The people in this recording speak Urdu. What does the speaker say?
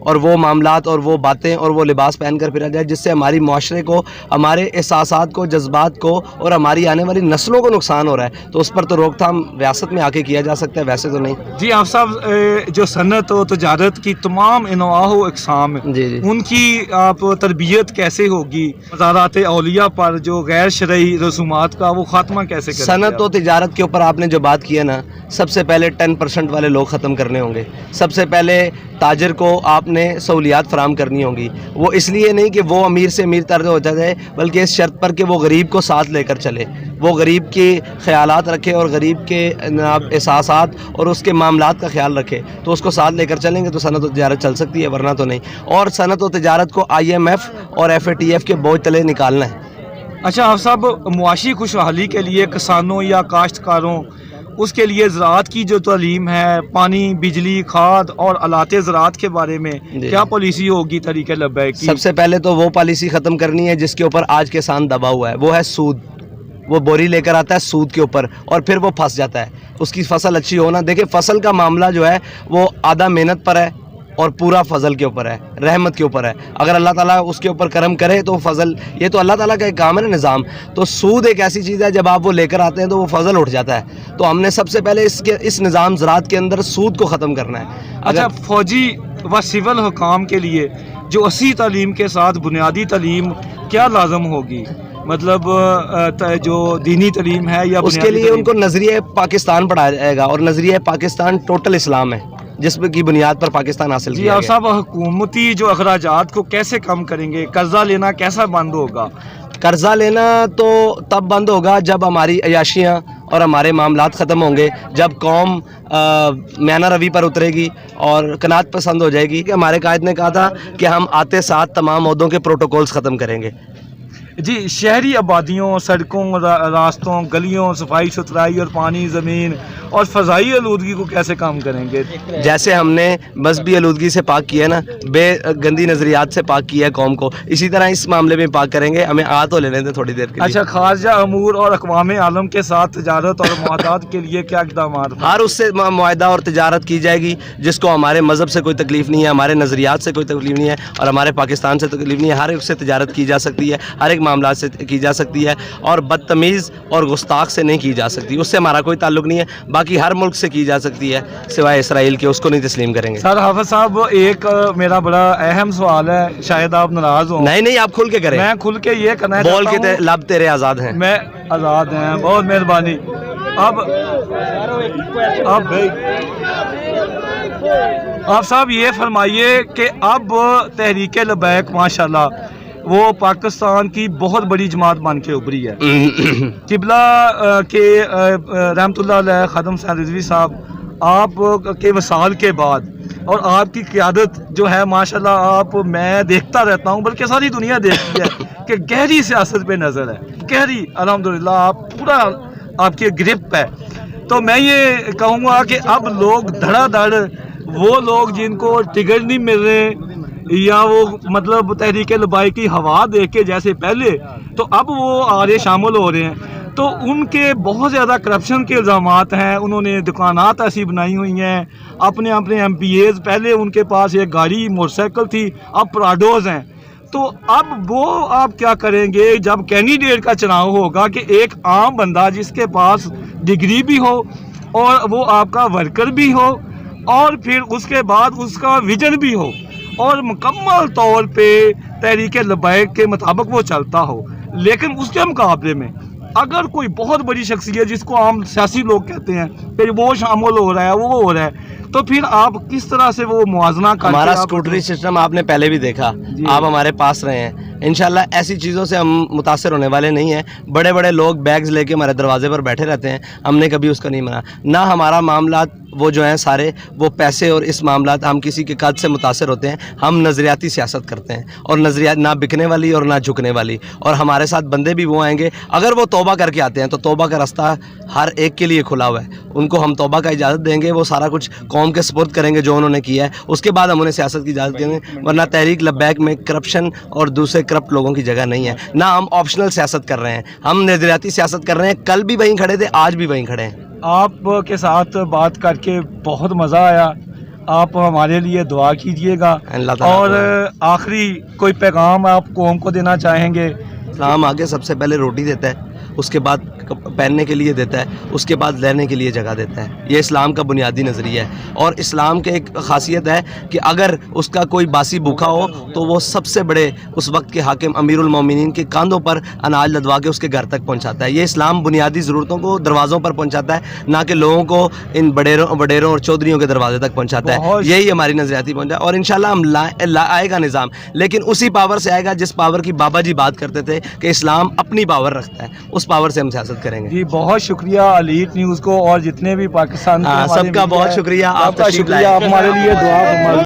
اور وہ معاملات اور وہ باتیں اور وہ لباس پہن کر پھرا جائے جس سے ہماری معاشرے کو، ہمارے احساسات کو، جذبات کو اور ہماری آنے والی نسلوں کو نقصان ہو رہا ہے، تو اس پر تو روک تھام ریاست میں آ کے کیا جا سکتا ہے، ویسے تو نہیں۔ جی آپ صاحب، جو صنعت و تجارت کی تمام انواع و اقسام ہیں، جی جی ان کی آپ تربیت کیسے ہوگی؟ مزارات اولیاء پر جو غیر شرعی رسومات کا وہ خاتمہ کیسے کریں گے؟ صنعت و تجارت کے اوپر آپ نے جو بات کی ہے نا، سب سے پہلے 10% والے لوگ ختم کرنے ہوں گے۔ سب سے پہلے تاجر کو آپ نے سہولیات فراہم کرنی ہوں گی، وہ اس لیے نہیں کہ وہ امیر سے امیر تر ہو جائے، بلکہ اس شرط پر کہ وہ غریب کو ساتھ لے کر چلے، وہ غریب کے خیالات رکھے اور غریب کے احساسات اور اس کے معاملات کا خیال رکھے، تو اس کو ساتھ لے کر چلیں گے تو صنعت و تجارت چل سکتی ہے، ورنہ تو نہیں۔ اور صنعت و تجارت کو IMF اور FATF کے بوجھ تلے نکالنا ہے۔ اچھا آپ صاحب، معاشی خوشحالی کے لیے کسانوں یا کاشتکاروں، اس کے لیے زراعت کی جو تعلیم ہے، پانی، بجلی، کھاد اور آلات زراعت کے بارے میں جی۔ کیا پالیسی ہوگی طریقہ لبیک کی؟ سب سے پہلے تو وہ پالیسی ختم کرنی ہے جس کے اوپر آج کسان دبا ہوا ہے، وہ ہے سود۔ وہ بوری لے کر آتا ہے سود کے اوپر اور پھر وہ پھنس جاتا ہے، اس کی فصل اچھی ہونا۔ دیکھیں فصل کا معاملہ جو ہے وہ آدھا محنت پر ہے اور پورا فضل کے اوپر ہے، رحمت کے اوپر ہے۔ اگر اللہ تعالیٰ اس کے اوپر کرم کرے تو فضل، یہ تو اللہ تعالیٰ کا ایک کام ہے نا، نظام۔ تو سود ایک ایسی چیز ہے جب آپ وہ لے کر آتے ہیں تو وہ فضل اٹھ جاتا ہے، تو ہم نے سب سے پہلے اس نظام زراعت کے اندر سود کو ختم کرنا ہے۔ اچھا، فوجی و سول حکام کے لیے جو 80 تعلیم کے ساتھ بنیادی تعلیم کیا لازم ہوگی؟ مطلب جو دینی تعلیم ہے یا اس کے بنیادی لیے ان تعلیم؟ کو نظریہ پاکستان پڑھایا جائے گا، اور نظریہ پاکستان ٹوٹل اسلام ہے جس کی بنیاد پر پاکستان حاصل جی کیا آپ گیا۔ صاحب، حکومتی جو اخراجات کو کیسے کم کریں گے؟ قرضہ لینا کیسا بند ہوگا؟ قرضہ لینا تو تب بند ہوگا جب ہماری عیاشیاں اور ہمارے معاملات ختم ہوں گے، جب قوم میانہ روی پر اترے گی اور قناعت پسند ہو جائے گی۔ کہ ہمارے قائد نے کہا تھا کہ ہم آتے ساتھ تمام عہدوں کے پروٹوکولز ختم کریں گے۔ جی، شہری آبادیوں، سڑکوں، راستوں، گلیوں، صفائی ستھرائی اور پانی، زمین اور فضائی آلودگی کو کیسے کم کریں گے؟ جیسے ہم نے مذہبی آلودگی سے پاک کیا ہے نا، بے گندی نظریات سے پاک کیا ہے قوم کو، اسی طرح اس معاملے میں پاک کریں گے۔ ہمیں تو لے لیں دیں تھوڑی دیر کے لیے۔ اچھا، خارجہ امور اور اقوام عالم کے ساتھ تجارت اور معاہدات کے لیے کیا اقدامات ہیں؟ ہر اس سے معاہدہ اور تجارت کی جائے گی جس کو ہمارے مذہب سے کوئی تکلیف نہیں ہے، ہمارے نظریات سے کوئی تکلیف نہیں ہے اور ہمارے پاکستان سے تکلیف نہیں ہے۔ ہر ایک سے تجارت کی جا سکتی ہے، ہر ایک معاملات سے کی جا سکتی ہے، اور بدتمیز اور گستاخ سے نہیں کی جا سکتی، اس سے ہمارا کوئی تعلق نہیں ہے۔ باقی ہر ملک سے کی جا سکتی ہے سوائے اسرائیل کے، اس کو نہیں تسلیم کریں گے۔ سر حافظ صاحب، ایک میرا بڑا اہم سوال ہے، شاید آپ ناراض ہوں۔ نہیں، آپ کھل کے کریں، میں کھل کے یہ کہنا بول چاہتا کے ہوں، لب تیرے آزاد ہیں۔ میں آزاد ہیں، بہت مہربانی۔ آپ صاحب یہ فرمائیے کہ اب تحریک لبیک ماشاءاللہ وہ پاکستان کی بہت بڑی جماعت بن کے ابھری ہے۔ قبلہ کے رحمۃ اللہ علیہ خادم حسین رضوی صاحب، آپ کے وصال کے بعد اور آپ کی قیادت جو ہے ماشاءاللہ، آپ میں دیکھتا رہتا ہوں، بلکہ ساری دنیا دیکھتی ہے کہ گہری سیاست پہ نظر ہے، گہری، الحمدللہ آپ پورا، آپ کی گرپ ہے۔ تو میں یہ کہوں گا کہ اب لوگ دھڑا دھڑ، وہ لوگ جن کو ٹکٹ نہیں مل رہے یا وہ مطلب تحریک لبیک کی ہوا دیکھ کے جیسے پہلے، تو اب وہ آگے شامل ہو رہے ہیں، تو ان کے بہت زیادہ کرپشن کے الزامات ہیں۔ انہوں نے دکانات ایسی بنائی ہوئی ہیں، اپنے MPAs، پہلے ان کے پاس ایک گاڑی موٹر سائیکل تھی، اب پراڈوز ہیں۔ تو اب وہ آپ کیا کریں گے جب کینڈیڈیٹ کا چناؤ ہوگا کہ ایک عام بندہ جس کے پاس ڈگری بھی ہو اور وہ آپ کا ورکر بھی ہو اور پھر اس کے بعد اس کا ویژن بھی ہو اور مکمل طور پہ تحریک لبیک کے مطابق وہ چلتا ہو، لیکن اس کے مقابلے میں اگر کوئی بہت بڑی شخصیت جس کو عام سیاسی لوگ کہتے ہیں کہ وہ شامل ہو رہا ہے، وہ ہو رہا ہے، تو پھر آپ کس طرح سے وہ موازنہ کر کے؟ ہمارا اسکوٹری سسٹم آپ نے پہلے بھی دیکھا، آپ ہمارے پاس رہے ہیں، انشاءاللہ ایسی چیزوں سے ہم متاثر ہونے والے نہیں ہیں۔ بڑے بڑے لوگ بیگز لے کے ہمارے دروازے پر بیٹھے رہتے ہیں، ہم نے کبھی اس کا نہیں مانا، نہ ہمارا معاملات وہ جو ہیں سارے وہ پیسے اور اس معاملات ہم کسی کے قد سے متاثر ہوتے ہیں۔ ہم نظریاتی سیاست کرتے ہیں اور نظریات نہ بکنے والی اور نہ جھکنے والی، اور ہمارے ساتھ بندے بھی وہ آئیں گے اگر وہ توبہ کر کے آتے ہیں تو توبہ کا راستہ ہر ایک کے لیے کھلا ہوا ہے، ان کو ہم توبہ کا اجازت دیں گے، وہ سارا کچھ قوم کے سپرد کریں گے جو انہوں نے کیا ہے، اس کے بعد ہم انہیں سیاست کی اجازت دیں گے، ورنہ تحریک لبیک میں کرپشن اور دوسرے کرپٹ لوگوں کی جگہ نہیں ہے، نہ ہم آپشنل سیاست کر رہے ہیں، ہم نظریاتی سیاست کر رہے ہیں، کل بھی وہیں کھڑے تھے، آج بھی وہیں کھڑے ہیں۔ آپ کے ساتھ بات کر کے بہت مزہ آیا، آپ ہمارے لیے دعا کیجیے گا. اللہ تعالیٰ اور آخری کوئی پیغام آپ قوم کو دینا چاہیں گے؟ اسلام آگے سب سے پہلے روٹی دیتا ہے، اس کے بعد پہننے کے لیے دیتا ہے، اس کے بعد رہنے کے لیے جگہ دیتا ہے. یہ اسلام کا بنیادی نظریہ ہے. اور اسلام کے ایک خاصیت ہے کہ اگر اس کا کوئی باسی بھوکا ہو تو وہ سب سے بڑے اس وقت کے حاکم امیر المومنین کے کاندھوں پر اناج لدوا کے اس کے گھر تک پہنچاتا ہے. یہ اسلام بنیادی ضرورتوں کو دروازوں پر پہنچاتا ہے، نہ کہ لوگوں کو ان وڈیروں اور چودھریوں کے دروازے تک پہنچاتا ہے. یہی ہماری نظریاتی پہنچا. اور انشاءاللہ ہم آئے گا نظام، لیکن اسی پاور سے آئے گا جس پاور کی بابا جی بات کرتے تھے کہ اسلام اپنی پاور رکھتا ہے. اس پاور سے ہم سیاست کریں گے. جی بہت شکریہ ایلیٹ نیوز کو اور جتنے بھی پاکستان کے سب کا بہت شکریہ. آپ کا شکریہ. آپ ہمارے لیے دعا فرمائیے.